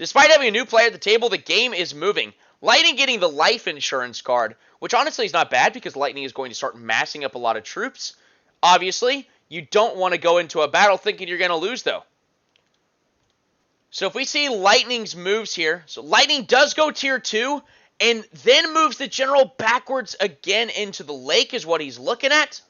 Despite having a new player at the table, the game is moving. Lightning getting the life insurance card, which honestly is not bad because Lightning is going to start massing up a lot of troops. Obviously, you don't want to go into a battle thinking you're going to lose, though. So if we see Lightning's moves here, so Lightning does go tier 2, and then moves the general backwards again into the lake is what he's looking at.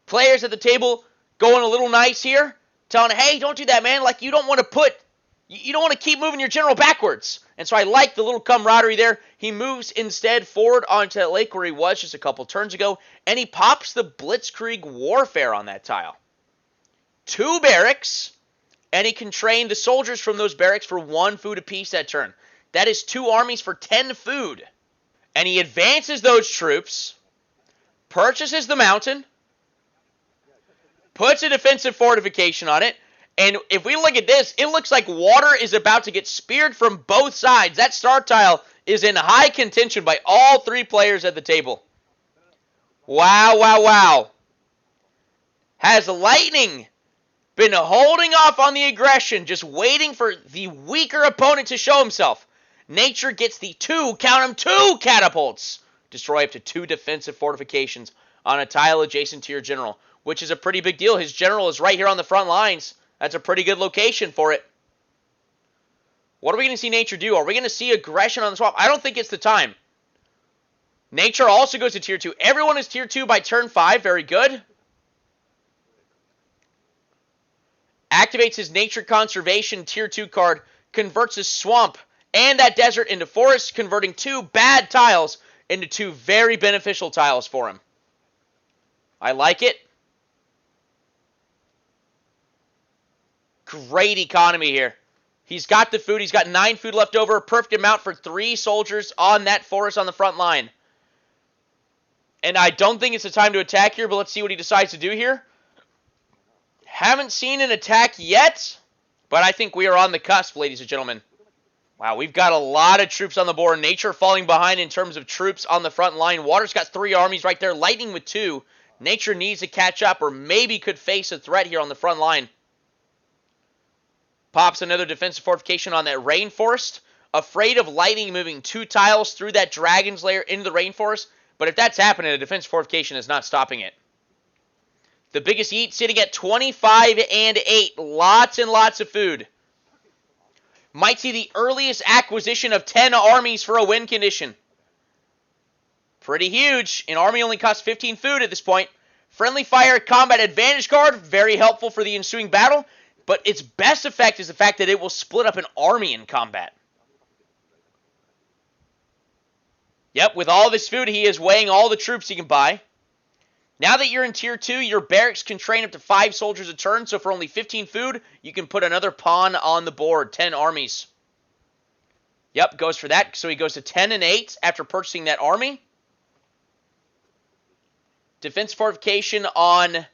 Players at the table going a little nice here, telling, hey, don't do that, man. Like, you don't want to keep moving your general backwards. And so I like the little camaraderie there. He moves instead forward onto that lake where he was just a couple turns ago, and he pops the Blitzkrieg Warfare on that tile. 2 barracks, and he can train the soldiers from those barracks for 1 food apiece that turn. That is 2 armies for 10 food. And he advances those troops, purchases the mountain, puts a defensive fortification on it, and if we look at this, it looks like water is about to get speared from both sides. That start tile is in high contention by all 3 players at the table. Wow, wow, wow. Has Lightning been holding off on the aggression, just waiting for the weaker opponent to show himself? Nature gets the 2, count them, 2 catapults. Destroy up to 2 defensive fortifications on a tile adjacent to your general, which is a pretty big deal. His general is right here on the front lines. That's a pretty good location for it. What are we going to see Nature do? Are we going to see aggression on the swamp? I don't think it's the time. Nature also goes to tier 2. Everyone is tier 2 by turn 5. Very good. Activates his Nature Conservation tier 2 card. Converts his swamp and that desert into forest, converting 2 bad tiles into 2 very beneficial tiles for him. I like it. Great economy here. He's got the food. He's got 9 food left over. Perfect amount for 3 soldiers on that forest on the front line. And I don't think it's the time to attack here, but let's see what he decides to do here. Haven't seen an attack yet, but I think we are on the cusp, ladies and gentlemen. Wow, we've got a lot of troops on the board. Nature falling behind in terms of troops on the front line. Water's got 3 armies right there. Lightning with 2. Nature needs to catch up or maybe could face a threat here on the front line. Pops another defensive fortification on that rainforest. Afraid of Lightning moving 2 tiles through that dragon's lair into the rainforest. But if that's happening, a defensive fortification is not stopping it. The biggest eat sitting at 25 and 8. Lots and lots of food. Might see the earliest acquisition of 10 armies for a win condition. Pretty huge. An army only costs 15 food at this point. Friendly fire combat advantage card. Very helpful for the ensuing battle. But its best effect is the fact that it will split up an army in combat. Yep, with all this food, he is weighing all the troops he can buy. Now that you're in tier 2, your barracks can train up to 5 soldiers a turn. So for only 15 food, you can put another pawn on the board. 10 armies. Yep, goes for that. So he goes to 10 and 8 after purchasing that army. Defense fortification on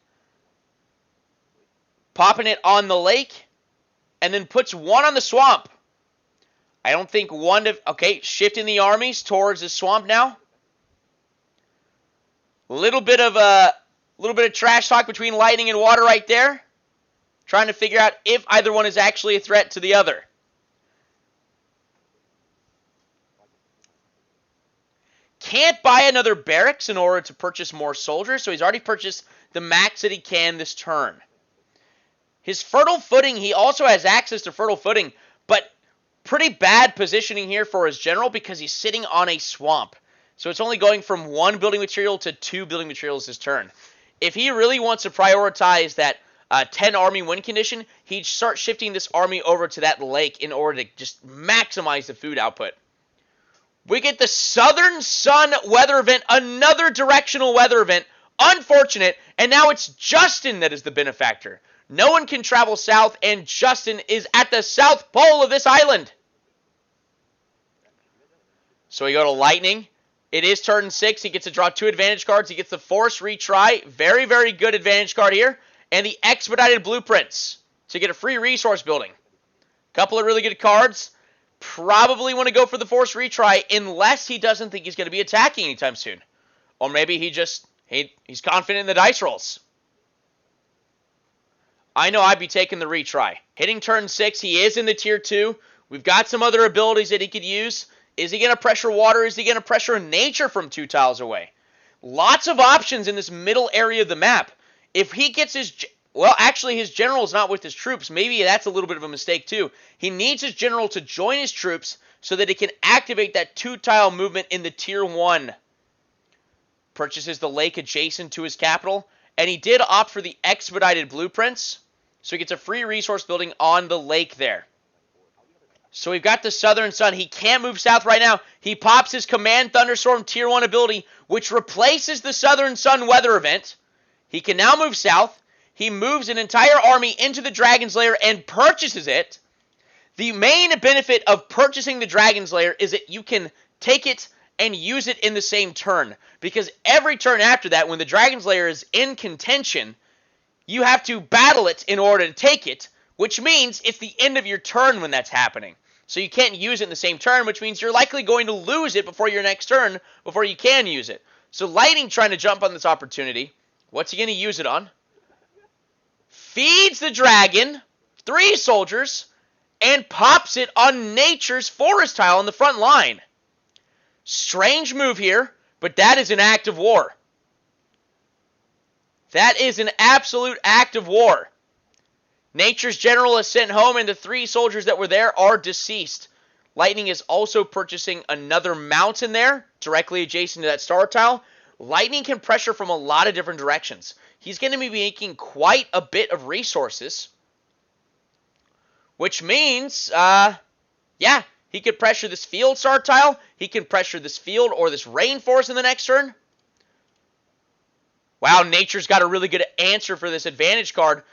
popping it on the lake. And then puts 1 on the swamp. I don't think 1 to... Okay, shifting the armies towards the swamp now. Little bit of trash talk between Lightning and Water right there. Trying to figure out if either one is actually a threat to the other. Can't buy another barracks in order to purchase more soldiers, so he's already purchased the max that he can this turn. His fertile footing, he also has access to fertile footing, but pretty bad positioning here for his general because he's sitting on a swamp. So it's only going from 1 building material to 2 building materials this turn. If he really wants to prioritize that 10 army win condition, he'd start shifting this army over to that lake in order to just maximize the food output. We get the Southern Sun weather event, another directional weather event. Unfortunate, and now it's Justin that is the benefactor. No one can travel south, and Justin is at the South Pole of this island. So we go to Lightning. It is turn 6. He gets to draw 2 advantage cards. He gets the Force Retry. Very, very good advantage card here. And the Expedited Blueprints to get a free resource building. Couple of really good cards. Probably want to go for the Force Retry unless he doesn't think he's going to be attacking anytime soon. Or maybe he's confident in the dice rolls. I know I'd be taking the retry. Hitting turn 6, he is in the tier 2, We've got some other abilities that he could use. Is he going to pressure water? Is he going to pressure nature from 2 tiles away? Lots of options in this middle area of the map. If he gets his... Well, actually, his general is not with his troops. Maybe that's a little bit of a mistake, too. He needs his general to join his troops so that he can activate that 2-tile movement in the Tier 1. Purchases the lake adjacent to his capital. And he did opt for the expedited blueprints. So he gets a free resource building on the lake there. So we've got the Southern Sun. He can't move south right now. He pops his Command Thunderstorm Tier 1 ability, which replaces the Southern Sun weather event. He can now move south. He moves an entire army into the Dragon's Lair and purchases it. The main benefit of purchasing the Dragon's Lair is that you can take it and use it in the same turn. Because every turn after that, when the Dragon's Lair is in contention, you have to battle it in order to take it, which means it's the end of your turn when that's happening. So you can't use it in the same turn, which means you're likely going to lose it before your next turn, before you can use it. So Lightning trying to jump on this opportunity. What's he going to use it on? Feeds the dragon, 3 soldiers, and pops it on Nature's forest tile on the front line. Strange move here, but that is an act of war. That is an absolute act of war. Nature's general is sent home, and the 3 soldiers that were there are deceased. Lightning is also purchasing another mountain there, directly adjacent to that star tile. Lightning can pressure from a lot of different directions. He's going to be making quite a bit of resources. Which means, yeah, he could pressure this field star tile. He can pressure this field or this rainforest in the next turn. Wow, Nature's got a really good answer for this advantage card.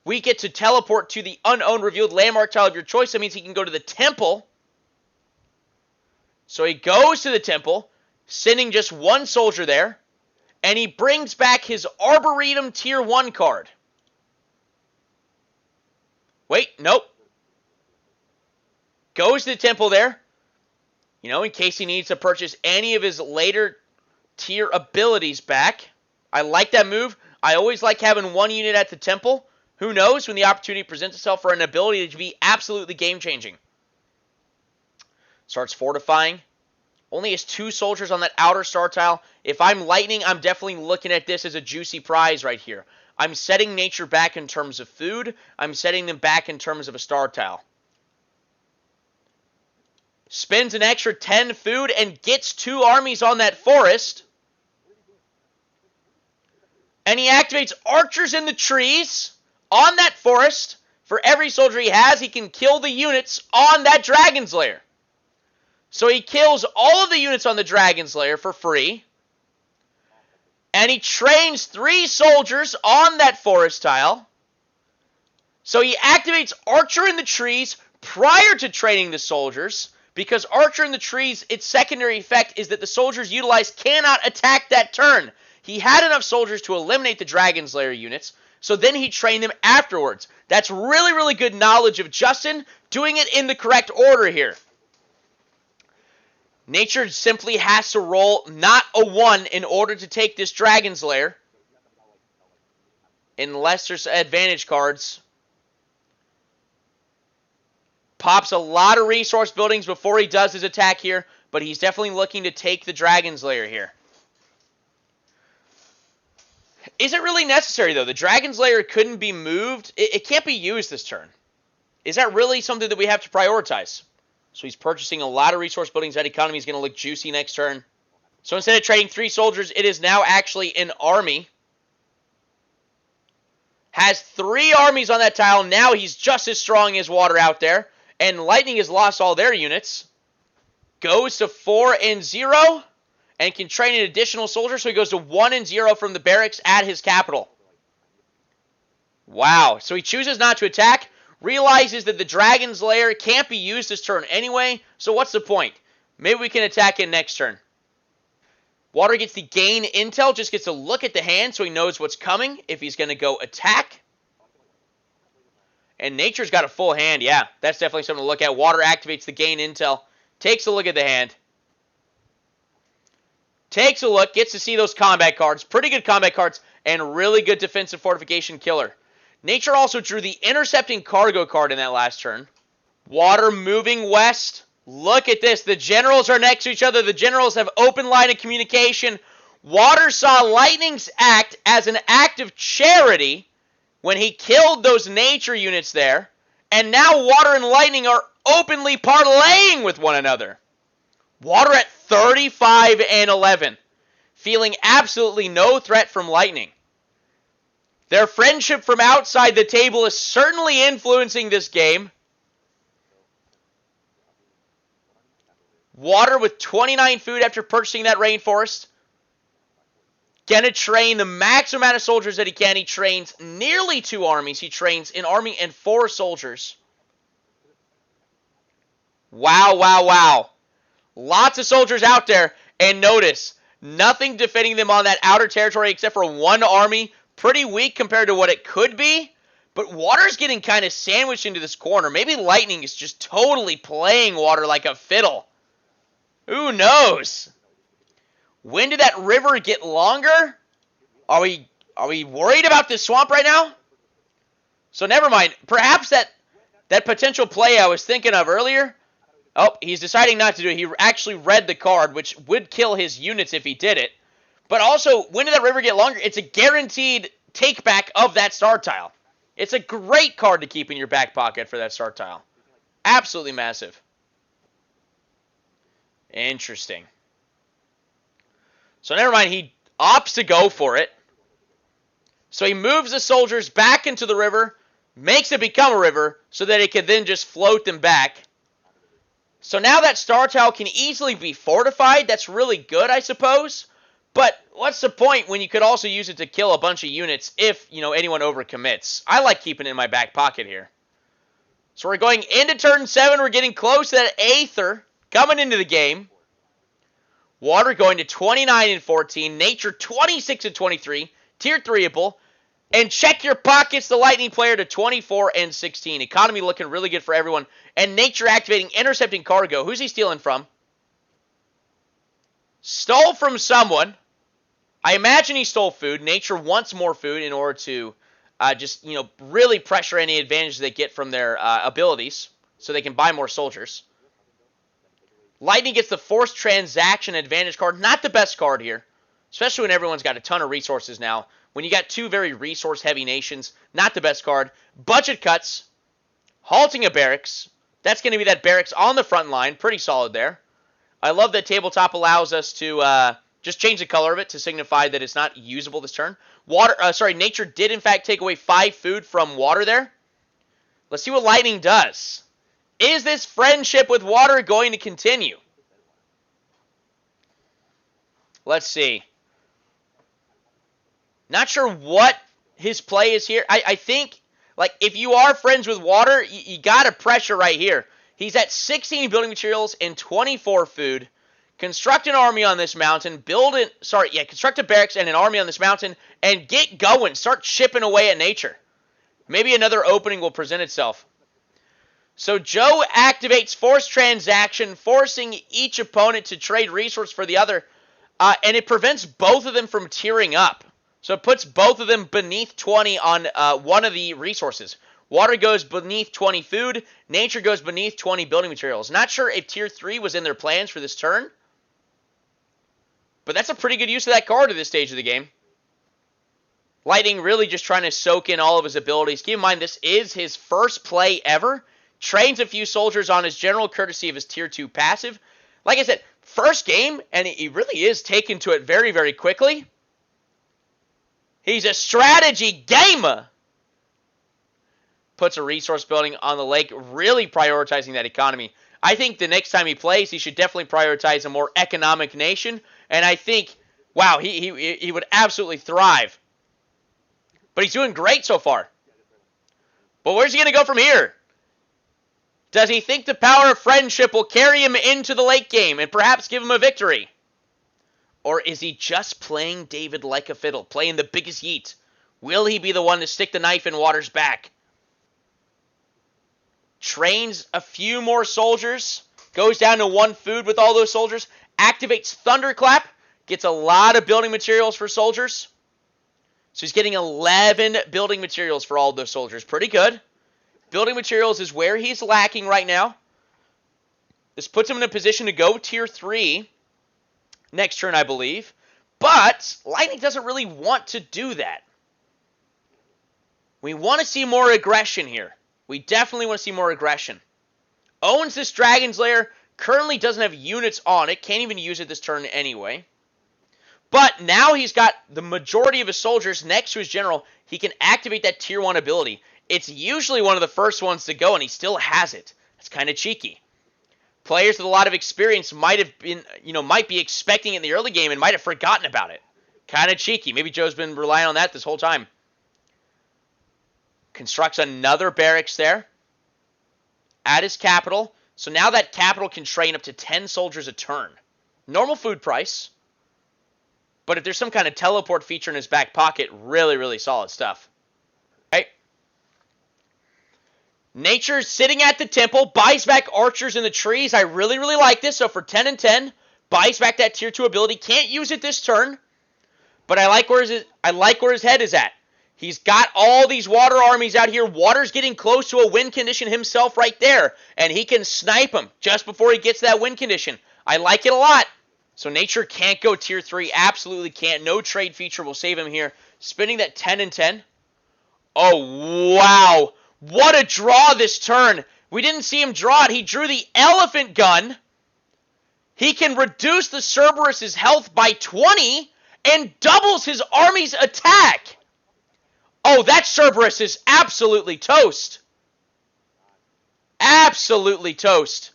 We get to teleport to the unowned revealed landmark tile of your choice. That means he can go to the temple. So he goes to the temple, sending just 1 soldier there. And he brings back his Arboretum Tier 1 card. Wait, nope. Goes to the temple there. You know, in case he needs to purchase any of his later tier abilities back. I like that move. I always like having 1 unit at the temple. Who knows when the opportunity presents itself for an ability to be absolutely game-changing. Starts fortifying. Only has 2 soldiers on that outer star tile. If I'm Lightning, I'm definitely looking at this as a juicy prize right here. I'm setting Nature back in terms of food. I'm setting them back in terms of a star tile. Spends an extra 10 food and gets 2 armies on that forest. And he activates archers in the trees on that forest. For every soldier he has, he can kill the units on that Dragon's Lair. So he kills all of the units on the Dragon's Lair for free. And he trains 3 soldiers on that forest tile. So he activates Archer in the trees prior to training the soldiers. Because Archer in the trees, its secondary effect is that the soldiers utilized cannot attack that turn. He had enough soldiers to eliminate the Dragon's Lair units. So then he trained them afterwards. That's really, really good knowledge of Justin doing it in the correct order here. Nature simply has to roll not a 1 in order to take this Dragon's Lair. Unless there's advantage cards. Pops a lot of resource buildings before he does his attack here. But he's definitely looking to take the Dragon's Lair here. Is it really necessary, though? The Dragon's Lair couldn't be moved. It can't be used this turn. Is that really something that we have to prioritize? So he's purchasing a lot of resource buildings. That economy is going to look juicy next turn. So instead of trading 3 soldiers, it is now actually an army. Has 3 armies on that tile. Now he's just as strong as water out there. And Lightning has lost all their units. Goes to 4 and 0. And can train an additional soldier. So he goes to 1 and 0 from the barracks at his capital. Wow. So he chooses not to attack. Realizes that the Dragon's Lair can't be used this turn anyway. So what's the point? Maybe we can attack it next turn. Water gets the gain intel. Just gets a look at the hand so he knows what's coming. If he's going to go attack. And Nature's got a full hand. Yeah, that's definitely something to look at. Water activates the gain intel. Takes a look at the hand. Takes a look. Gets to see those combat cards. Pretty good combat cards. And really good defensive fortification killer. Nature also drew the intercepting cargo card in that last turn. Water moving west. Look at this. The generals are next to each other. The generals have open line of communication. Water saw Lightning's act as an act of charity when he killed those nature units there. And now Water and Lightning are openly parlaying with one another. Water at 35 and 11. Feeling absolutely no threat from Lightning. Their friendship from outside the table is certainly influencing this game. Water with 29 food after purchasing that rainforest. Gonna train the maximum amount of soldiers that he can. He trains nearly 2 armies. He trains an army and 4 soldiers. Wow, wow, wow. Lots of soldiers out there. And notice, nothing defending them on that outer territory except for 1 army. Pretty weak compared to what it could be. But Water's getting kind of sandwiched into this corner. Maybe Lightning is just totally playing Water like a fiddle. Who knows? When did that river get longer? Are we worried about this swamp right now? So never mind. Perhaps that potential play I was thinking of earlier. Oh, he's deciding not to do it. He actually read the card, which would kill his units if he did it. But also, when did that river get longer? It's a guaranteed take back of that star tile. It's a great card to keep in your back pocket for that star tile. Absolutely massive. Interesting. So never mind, he opts to go for it. So he moves the soldiers back into the river, makes it become a river, so that it can then just float them back. So now that star tile can easily be fortified. That's really good, I suppose. But what's the point when you could also use it to kill a bunch of units if, anyone overcommits? I like keeping it in my back pocket here. So we're going into turn 7. We're getting close to that Aether coming into the game. Water going to 29 and 14. Nature 26 and 23. Tier 3able. And check your pockets, the Lightning player, to 24 and 16. Economy looking really good for everyone. And Nature activating, intercepting cargo. Who's he stealing from? Stole from someone. I imagine he stole food. Nature wants more food in order to really pressure any advantage they get from their abilities. So they can buy more soldiers. Lightning gets the forced transaction advantage card. Not the best card here. Especially when everyone's got a ton of resources now. When you got 2 very resource-heavy nations, not the best card. Budget cuts. Halting a barracks. That's going to be that barracks on the front line. Pretty solid there. I love that tabletop allows us to just change the color of it to signify that it's not usable this turn. Nature did in fact take away 5 food from Water there. Let's see what Lightning does. Is this friendship with Water going to continue? Let's see. Not sure what his play is here. I think, if you are friends with Water, you got to pressure right here. He's at 16 building materials and 24 food. Construct an army on this mountain. Construct a barracks and an army on this mountain. And get going. Start chipping away at Nature. Maybe another opening will present itself. So Joe activates Forced Transaction, forcing each opponent to trade resource for the other. And it prevents both of them from tiering up. So it puts both of them beneath 20 on one of the resources. Water goes beneath 20 food. Nature goes beneath 20 building materials. Not sure if Tier 3 was in their plans for this turn. But that's a pretty good use of that card at this stage of the game. Lightning really just trying to soak in all of his abilities. Keep in mind, this is his first play ever. Trains a few soldiers on his general courtesy of his Tier 2 passive. Like I said, first game, and he really is taken to it very, very quickly. He's a strategy gamer. Puts a resource building on the lake, really prioritizing that economy. I think the next time he plays, he should definitely prioritize a more economic nation. And I think, wow, he would absolutely thrive. But he's doing great so far. But where's he going to go from here? Does he think the power of friendship will carry him into the late game and perhaps give him a victory? Or is he just playing David like a fiddle, playing the biggest yeet? Will he be the one to stick the knife in Water's back? Trains a few more soldiers, goes down to 1 food with all those soldiers, activates Thunderclap, gets a lot of building materials for soldiers. So he's getting 11 building materials for all those soldiers. Pretty good. Building materials is where he's lacking right now. This puts him in a position to go tier 3 next turn, I believe. But Lightning doesn't really want to do that. We want to see more aggression here. We definitely want to see more aggression. Owns this Dragon's Lair. Currently doesn't have units on it. Can't even use it this turn anyway. But now he's got the majority of his soldiers next to his general. He can activate that tier 1 ability. It's usually one of the first ones to go, and he still has it. That's kind of cheeky. Players with a lot of experience might be expecting it in the early game and might have forgotten about it. Kind of cheeky. Maybe Joe's been relying on that this whole time. Constructs another barracks there at his capital. So now that capital can train up to 10 soldiers a turn. Normal food price. But if there's some kind of teleport feature in his back pocket, really, really solid stuff. Right? Nature's sitting at the temple, buys back archers in the trees. I really, really like this. So for 10 and 10, buys back that tier 2 ability. Can't use it this turn, but I like where his head is at. He's got all these water armies out here. Water's getting close to a win condition himself right there, and he can snipe him just before he gets that win condition. I like it a lot. So Nature can't go tier 3. Absolutely can't. No trade feature will save him here. Spinning that 10 and 10. Oh, wow. What a draw this turn. We didn't see him draw it. He drew the elephant gun. He can reduce the Cerberus's health by 20 and doubles his army's attack. Oh, that Cerberus is absolutely toast. Absolutely toast.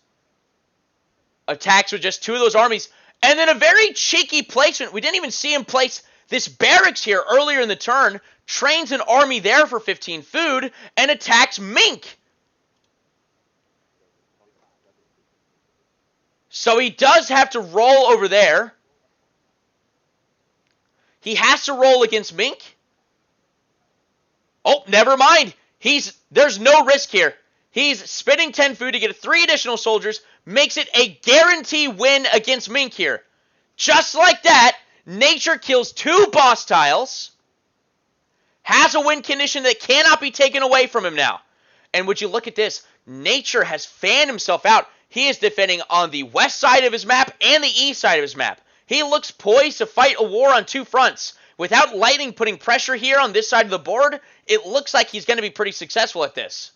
Attacks with just 2 of those armies. And then a very cheeky placement. We didn't even see him place this barracks here earlier in the turn. Trains an army there for 15 food and attacks Mink. So he does have to roll over there. He has to roll against Mink. Oh, never mind. There's no risk here. He's spending 10 food to get 3 additional soldiers. Makes it a guarantee win against Mink here. Just like that, Nature kills 2 boss tiles. Has a win condition that cannot be taken away from him now. And would you look at this? Nature has fanned himself out. He is defending on the west side of his map and the east side of his map. He looks poised to fight a war on 2 fronts. Without Lightning putting pressure here on this side of the board, it looks like he's going to be pretty successful at this.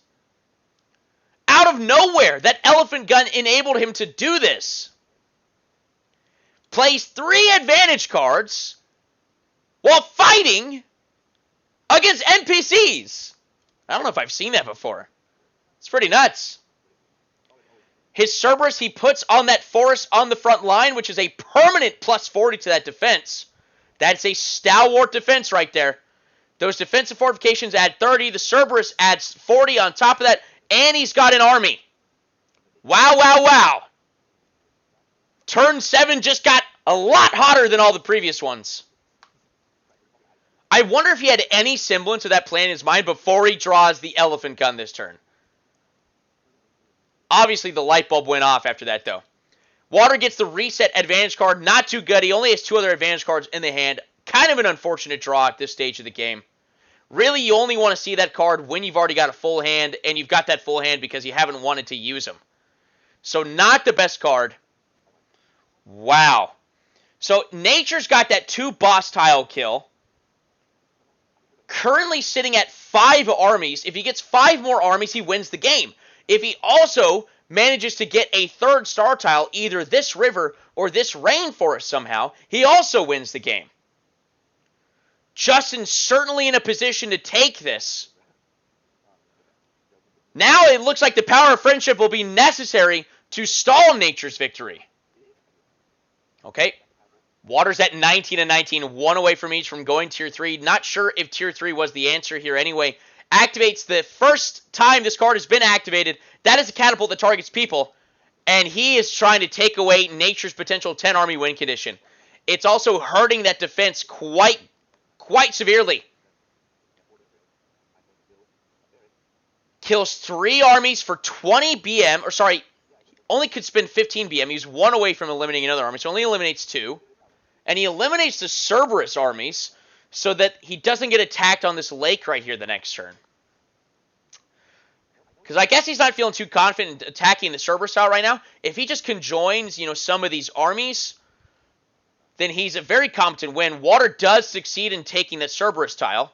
Out of nowhere, that elephant gun enabled him to do this. Plays 3 advantage cards while fighting against NPCs. I don't know if I've seen that before. It's pretty nuts. His Cerberus he puts on that forest on the front line, which is a permanent plus 40 to that defense. That's a stalwart defense right there. Those defensive fortifications add 30. The Cerberus adds 40 on top of that. And he's got an army. Wow, wow, wow. Turn 7 just got a lot hotter than all the previous ones. I wonder if he had any semblance of that plan in his mind before he draws the elephant gun this turn. Obviously, the light bulb went off after that, though. Water gets the reset advantage card. Not too good. He only has 2 other advantage cards in the hand. Kind of an unfortunate draw at this stage of the game. Really, you only want to see that card when you've already got a full hand, and you've got that full hand because you haven't wanted to use them. So not the best card. Wow. So Nature's got that 2 boss tile kill. Currently sitting at 5 armies. If he gets 5 more armies, he wins the game. If he also manages to get a 3rd star tile, either this river or this rainforest somehow, he also wins the game. Justin's certainly in a position to take this. Now it looks like the power of friendship will be necessary to stall Nature's victory. Okay. Water's at 19 and 19, 1 away from each from going tier 3. Not sure if tier 3 was the answer here anyway. Activates the first time this card has been activated. That is a catapult that targets people. And he is trying to take away Nature's potential 10 army win condition. It's also hurting that defense quite severely. Kills 3 armies for 20 BM. Or sorry, only could spend 15 BM. He's 1 away from eliminating another army. So only eliminates 2. And he eliminates the Cerberus armies so that he doesn't get attacked on this lake right here the next turn. Because I guess he's not feeling too confident in attacking the Cerberus tile right now. If he just conjoins, some of these armies, then he's a very competent win. Water does succeed in taking the Cerberus tile.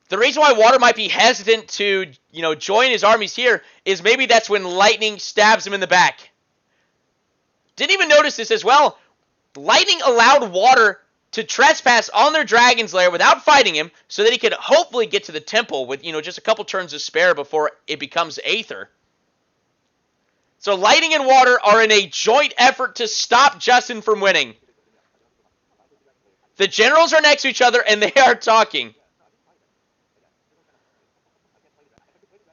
The reason why Water might be hesitant to, join his armies here is maybe that's when Lightning stabs him in the back. Didn't even notice this as well. Lightning allowed Water to trespass on their Dragon's Lair without fighting him so that he could hopefully get to the temple with, just a couple turns to spare before it becomes Aether. So Lightning and Water are in a joint effort to stop Justin from winning. The generals are next to each other and they are talking.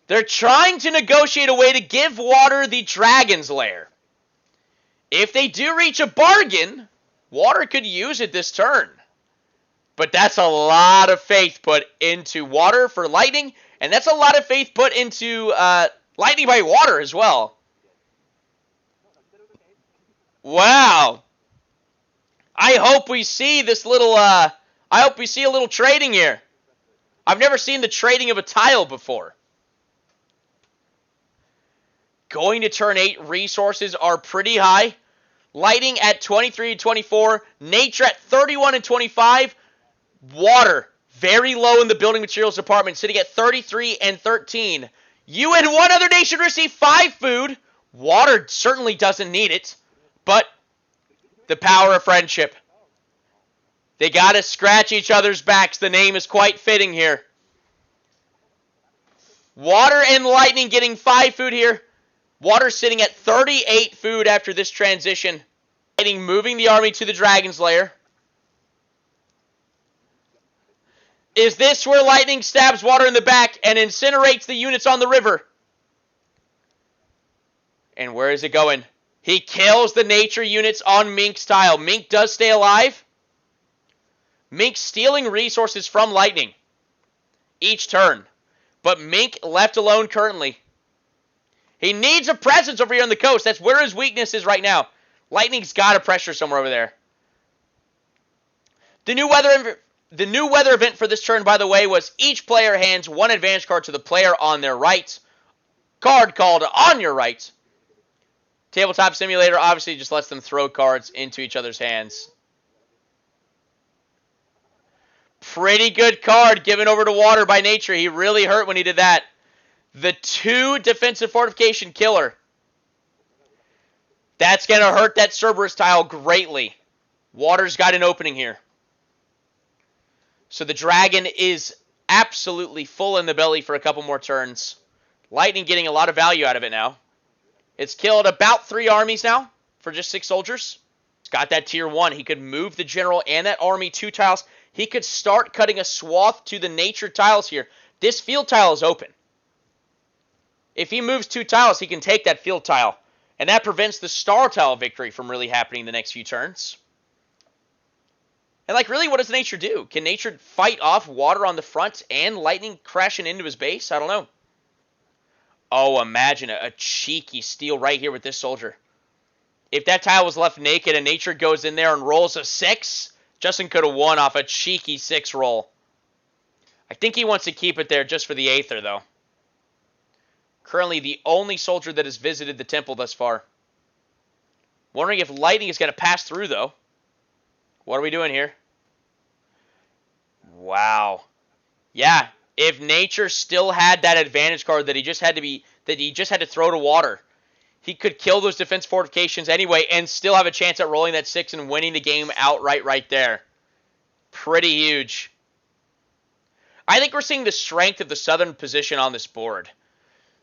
They're trying to negotiate a way to give Water the Dragon's Lair. If they do reach a bargain, Water could use it this turn. But that's a lot of faith put into Water for Lightning, and that's a lot of faith put into Lightning by Water as well. Wow. I hope we see this little, I hope we see a little trading here. I've never seen the trading of a tile before. Going to turn 8, resources are pretty high. Lightning at 23 and 24. Nature at 31 and 25. Water very low in the building materials department, sitting at 33 and 13. You and one other nation receive 5 food. Water certainly doesn't need it, but the power of friendship. They got to scratch each other's backs. The name is quite fitting here. Water and Lightning getting 5 food here. Water sitting at 38 food after this transition. Lightning moving the army to the Dragon's Lair. Is this where Lightning stabs Water in the back and incinerates the units on the river? And where is it going? He kills the nature units on Mink's tile. Mink does stay alive. Mink stealing resources from Lightning each turn. But Mink left alone currently. He needs a presence over here on the coast. That's where his weakness is right now. Lightning's got a pressure somewhere over there. The new weather event for this turn, by the way, was each player hands 1 advantage card to the player on their right. Card called on your right. Tabletop Simulator obviously just lets them throw cards into each other's hands. Pretty good card given over to Water by Nature. He really hurt when he did that. The 2 defensive fortification killer. That's going to hurt that Cerberus tile greatly. Water's got an opening here. So the dragon is absolutely full in the belly for a couple more turns. Lightning getting a lot of value out of it now. It's killed about 3 armies now for just 6 soldiers. It's got that tier 1. He could move the general and that army 2 tiles. He could start cutting a swath to the nature tiles here. This field tile is open. If he moves 2 tiles, he can take that field tile. And that prevents the star tile victory from really happening the next few turns. And really, what does Nature do? Can Nature fight off Water on the front and Lightning crashing into his base? I don't know. Oh, imagine a cheeky steal right here with this soldier. If that tile was left naked and Nature goes in there and rolls a 6, Justin could have won off a cheeky 6 roll. I think he wants to keep it there just for the Aether, though. Currently the only soldier that has visited the temple thus far. Wondering if Lightning is going to pass through, though. What are we doing here? Wow. Yeah, if Nature still had that advantage card that he just had to throw to Water, he could kill those defense fortifications anyway and still have a chance at rolling that 6 and winning the game outright right there. Pretty huge. I think we're seeing the strength of the southern position on this board.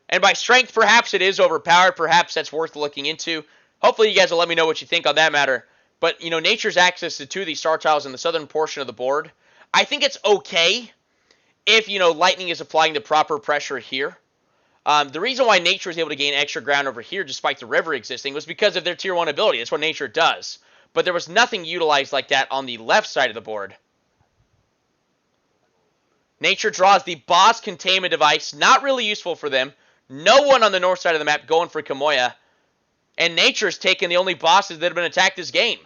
And by strength, perhaps it is overpowered. Perhaps that's worth looking into. Hopefully you guys will let me know what you think on that matter. But, Nature's access to 2 of these star tiles in the southern portion of the board, I think it's okay if, Lightning is applying the proper pressure here. The reason why Nature was able to gain extra ground over here despite the river existing was because of their tier 1 ability. That's what Nature does. But there was nothing utilized like that on the left side of the board. Nature draws the boss containment device. Not really useful for them. No one on the north side of the map going for Kamoya. And Nature's taken the only bosses that have been attacked this game.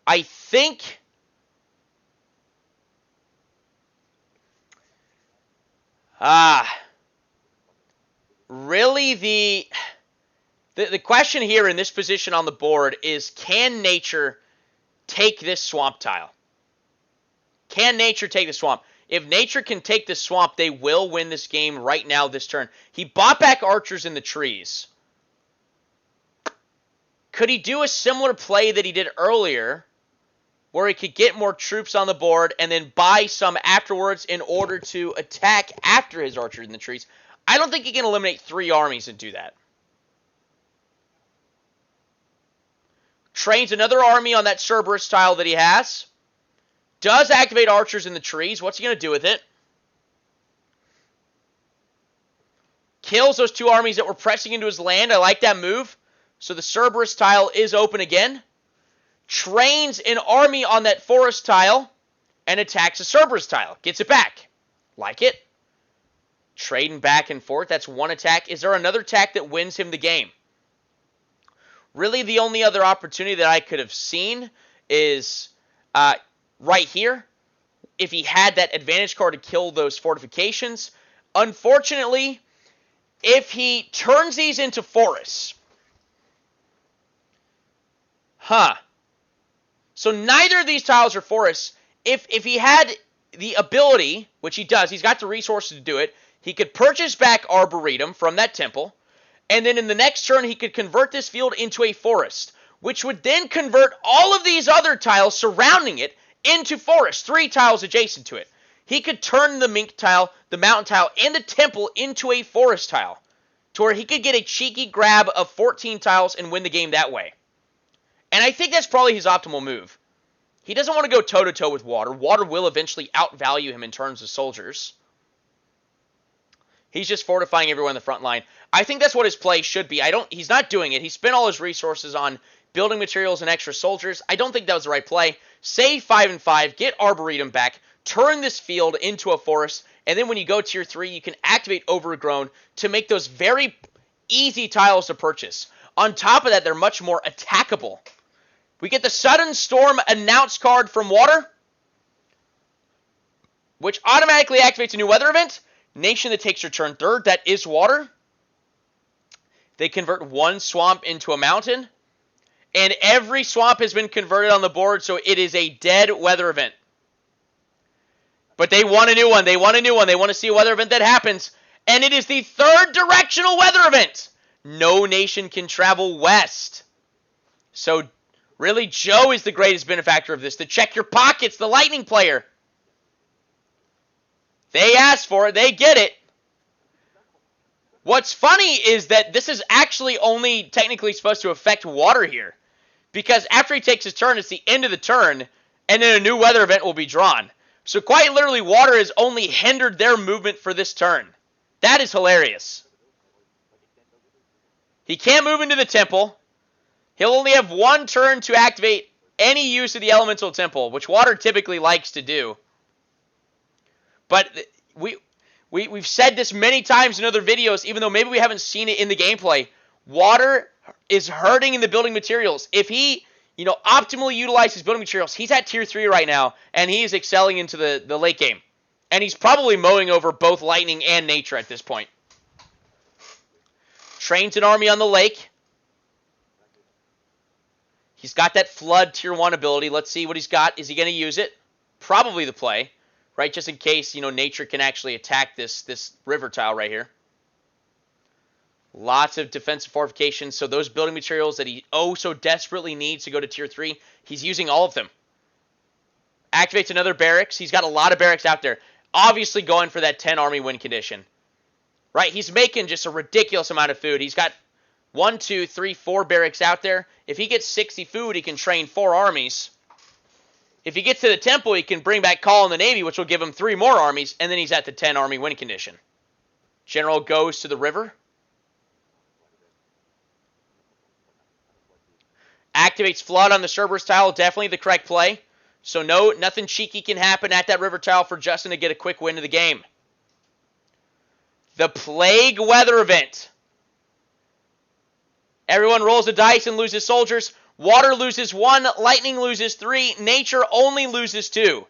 I think Really the question here in this position on the board is, can nature take this swamp tile? Can nature take the swamp? If nature can take the swamp, they will win this game right now this turn. He bought back archers in the trees. Could he do a similar play that he did earlier, where he could get more troops on the board and then buy some afterwards in order to attack after his archers in the trees? I don't think he can eliminate 3 armies and do that. Trains another army on that Cerberus tile that he has. Does activate archers in the trees. What's he going to do with it? Kills those 2 armies that were pressing into his land. I like that move. So the Cerberus tile is open again. Trains an army on that forest tile and attacks the Cerberus tile. Gets it back. Like it. Trading back and forth. That's 1 attack. Is there another attack that wins him the game? Really, the only other opportunity that I could have seen is right here, if he had that advantage card to kill those fortifications. Unfortunately, if he turns these into forests. So neither of these tiles are forests. If he had the ability, which he does, he's got the resources to do it, he could purchase back Arboretum from that temple, and then in the next turn he could convert this field into a forest, which would then convert all of these other tiles surrounding it into forest, 3 tiles adjacent to it. He could turn the mink tile, the mountain tile, and the temple into a forest tile, to where he could get a cheeky grab of 14 tiles and win the game that way. And I think that's probably his optimal move. He doesn't want to go toe-to-toe with water. Water will eventually outvalue him in terms of soldiers. He's just fortifying everyone in the front line. I think that's what his play should be. He's not doing it. He spent all his resources on building materials and extra soldiers. I don't think that was the right play. Save 5 and 5, get Arboretum back, turn this field into a forest, and then when you go tier 3, you can activate Overgrown to make those very easy tiles to purchase. On top of that, they're much more attackable. We get the Sudden Storm Announce card from Water, which automatically activates a new weather event. Nation that takes your turn 3rd, that is Water. They convert 1 swamp into a mountain. And every swamp has been converted on the board, so it is a dead weather event. But they want a new one. They want a new one. They want to see a weather event that happens. And it is the 3rd directional weather event. No nation can travel west. So, really, Joe is the greatest benefactor of this. To check your pockets, the Lightning player. They asked for it. They get it. What's funny is that this is actually only technically supposed to affect Water here. Because after he takes his turn, it's the end of the turn, and then a new weather event will be drawn. So quite literally, Water has only hindered their movement for this turn. That is hilarious. He can't move into the temple. He'll only have 1 turn to activate any use of the Elemental Temple, which Water typically likes to do. But we've said this many times in other videos, even though maybe we haven't seen it in the gameplay. Water is hurting in the building materials. If he, optimally utilizes building materials, he's at tier 3 right now, and he is excelling into the late game. And he's probably mowing over both Lightning and Nature at this point. Trains an army on the lake. He's got that Flood tier 1 ability. Let's see what he's got. Is he going to use it? Probably the play, right? Just in case, Nature can actually attack this river tile right here. Lots of defensive fortifications. So those building materials that he so desperately needs to go to tier 3, he's using all of them. Activates another barracks. He's got a lot of barracks out there. Obviously going for that 10 army win condition. Right? He's making just a ridiculous amount of food. He's got 1, 2, 3, 4 barracks out there. If he gets 60 food, he can train 4 armies. If he gets to the temple, he can bring back Call in the Navy, which will give him 3 more armies, and then he's at the 10 army win condition. General goes to the river. Activates Flood on the Cerberus tile. Definitely the correct play. So nothing cheeky can happen at that river tile for Justin to get a quick win of the game. The Plague weather event. Everyone rolls the dice and loses soldiers. Water loses 1. Lightning loses 3. Nature only loses 2.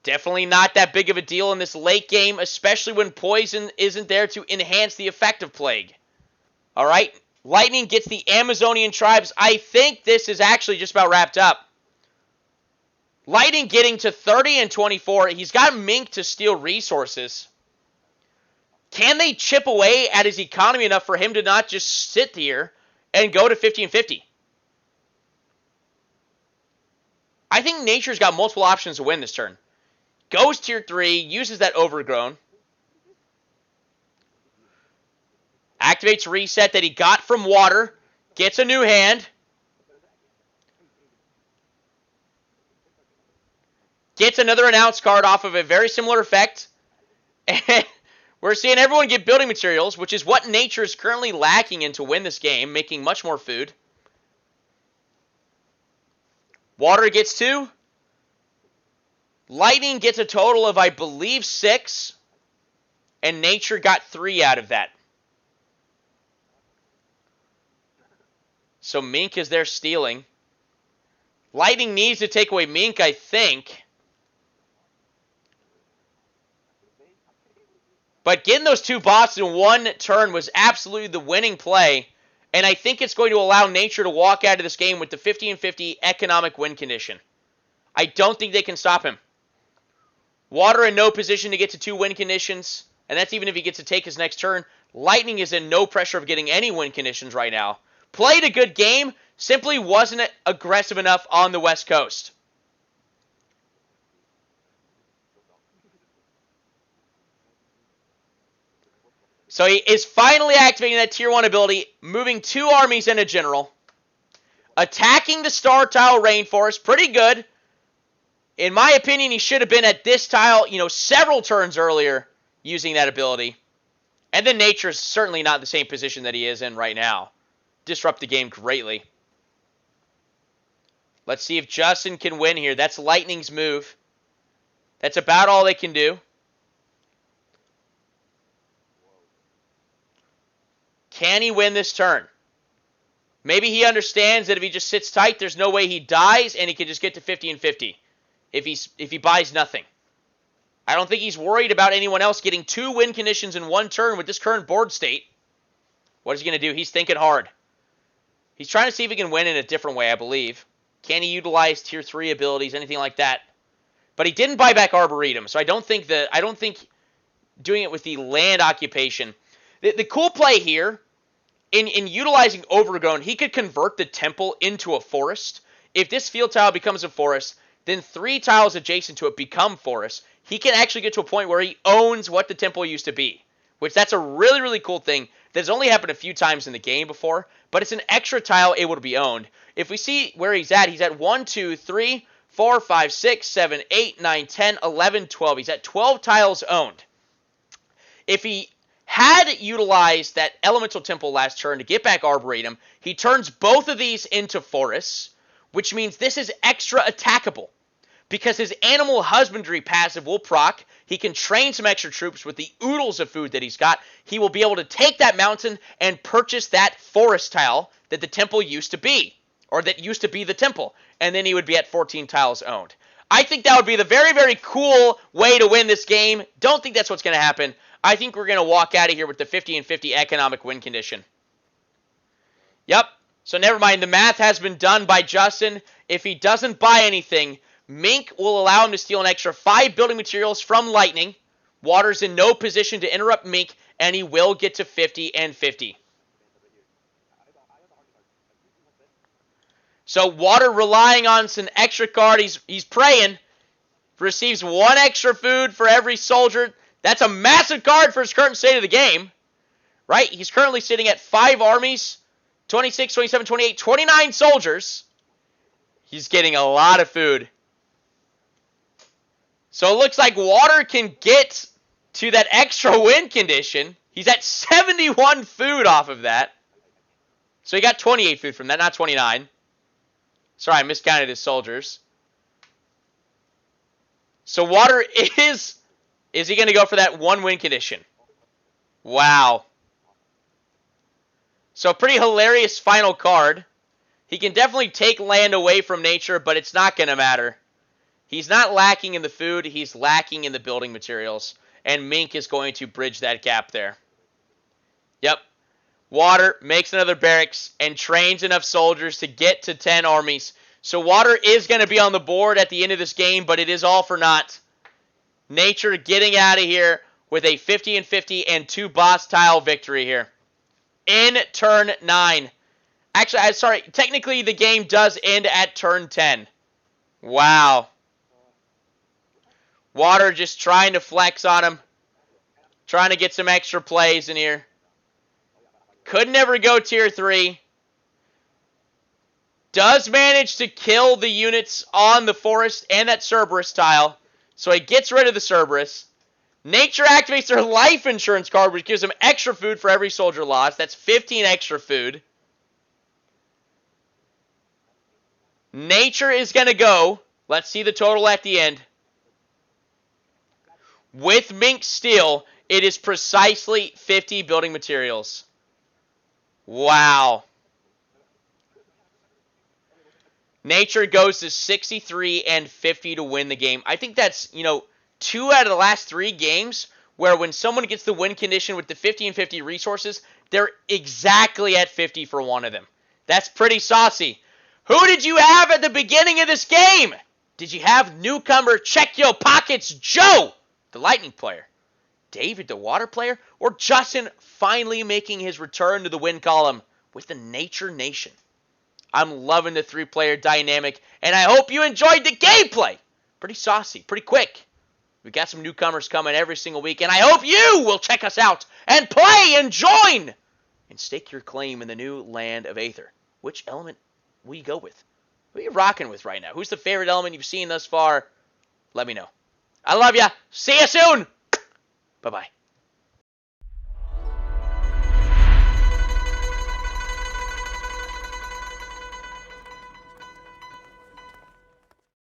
Definitely not that big of a deal in this late game, especially when poison isn't there to enhance the effect of plague. All right, Lightning gets the Amazonian tribes. I think this is actually just about wrapped up. Lightning getting to 30 and 24. He's got Mink to steal resources. Can they chip away at his economy enough for him to not just sit here and go to 50 and 50? I think Nature's got multiple options to win this turn. Goes tier 3, uses that Overgrown. Activates Reset that he got from Water. Gets a new hand. Gets another Announce card off of a very similar effect. And we're seeing everyone get building materials, which is what Nature is currently lacking in to win this game, making much more food. Water gets 2. Lightning gets a total of, I believe, 6. And Nature got 3 out of that. So Mink is there stealing. Lightning needs to take away Mink, I think. But getting those 2 bots in one turn was absolutely the winning play. And I think it's going to allow Nature to walk out of this game with the 50 and 50 economic win condition. I don't think they can stop him. Water in no position to get to 2 win conditions. And that's even if he gets to take his next turn. Lightning is in no pressure of getting any win conditions right now. Played a good game. Simply wasn't aggressive enough on the West Coast. So he is finally activating that tier 1 ability, moving 2 armies and a general. Attacking the Star Tile Rainforest, pretty good. In my opinion, he should have been at this tile, several turns earlier using that ability. And then Nature's certainly not in the same position that he is in right now. Disrupt the game greatly. Let's see if Justin can win here. That's Lightning's move. That's about all they can do. Can he win this turn? Maybe he understands that if he just sits tight, there's no way he dies, and he can just get to 50 and 50 if he buys nothing. I don't think he's worried about anyone else getting 2 win conditions in one turn with this current board state. What is he going to do? He's thinking hard. He's trying to see if he can win in a different way, I believe. Can he utilize tier 3 abilities, anything like that? But he didn't buy back Arboretum, so I don't think doing it with the land occupation. The cool play here, in utilizing Overgrown, he could convert the temple into a forest. If this field tile becomes a forest, then 3 tiles adjacent to it become forests. He can actually get to a point where he owns what the temple used to be, which that's a really, really cool thing that has only happened a few times in the game before, but it's an extra tile able to be owned. If we see where he's at 1, 2, 3, 4, 5, 6, 7, 8, 9, 10, 11, 12. He's at 12 tiles owned. If he had utilized that Elemental Temple last turn to get back Arboretum, he turns both of these into forests, which means this is extra attackable. Because his Animal Husbandry passive will proc, he can train some extra troops with the oodles of food that he's got. He will be able to take that mountain and purchase that forest tile that the temple used to be, or that used to be the temple, and then he would be at 14 tiles owned. I think that would be the very, very cool way to win this game. Don't think that's what's going to happen. I think we're going to walk out of here with the 50 and 50 economic win condition. Yep. So never mind. The math has been done by Justin. If he doesn't buy anything, Mink will allow him to steal an extra 5 building materials from Lightning. Water's in no position to interrupt Mink, and he will get to 50 and 50. So Water relying on some extra card. He's praying. Receives 1 extra food for every soldier. That's a massive card for his current state of the game. Right? He's currently sitting at 5 armies. 26, 27, 28, 29 soldiers. He's getting a lot of food. So it looks like Water can get to that extra win condition. He's at 71 food off of that. So he got 28 food from that, not 29. Sorry, I miscounted his soldiers. So Water is he going to go for that 1 win condition? Wow. So pretty hilarious final card. He can definitely take land away from Nature, but it's not going to matter. He's not lacking in the food. He's lacking in the building materials. And Mink is going to bridge that gap there. Yep. Water makes another barracks and trains enough soldiers to get to 10 armies. So Water is going to be on the board at the end of this game, but it is all for naught. Nature getting out of here with a 50-50 and 2 boss tile victory here. In turn 9. Actually, sorry, technically the game does end at turn 10. Wow. Water just trying to flex on him. Trying to get some extra plays in here. Could never go tier 3. Does manage to kill the units on the forest and that Cerberus tile. So he gets rid of the Cerberus. Nature activates their life insurance card, which gives them extra food for every soldier lost. That's 15 extra food. Nature is going to go. Let's see the total at the end. With Mink Steel, it is precisely 50 building materials. Wow. Nature goes to 63 and 50 to win the game. I think that's, 2 out of the last 3 games where when someone gets the win condition with the 50 and 50 resources, they're exactly at 50 for one of them. That's pretty saucy. Who did you have at the beginning of this game? Did you have newcomer Check Your Pockets Joe, the Lightning player, David, the Water player, or Justin finally making his return to the win column with the Nature Nation? I'm loving the 3-player dynamic, and I hope you enjoyed the gameplay. Pretty saucy, pretty quick. We got some newcomers coming every single week, and I hope you will check us out and play and join and stake your claim in the new land of Aether. Which element will you go with? Who are you rocking with right now? Who's the favorite element you've seen thus far? Let me know. I love ya. See you soon. Bye-bye.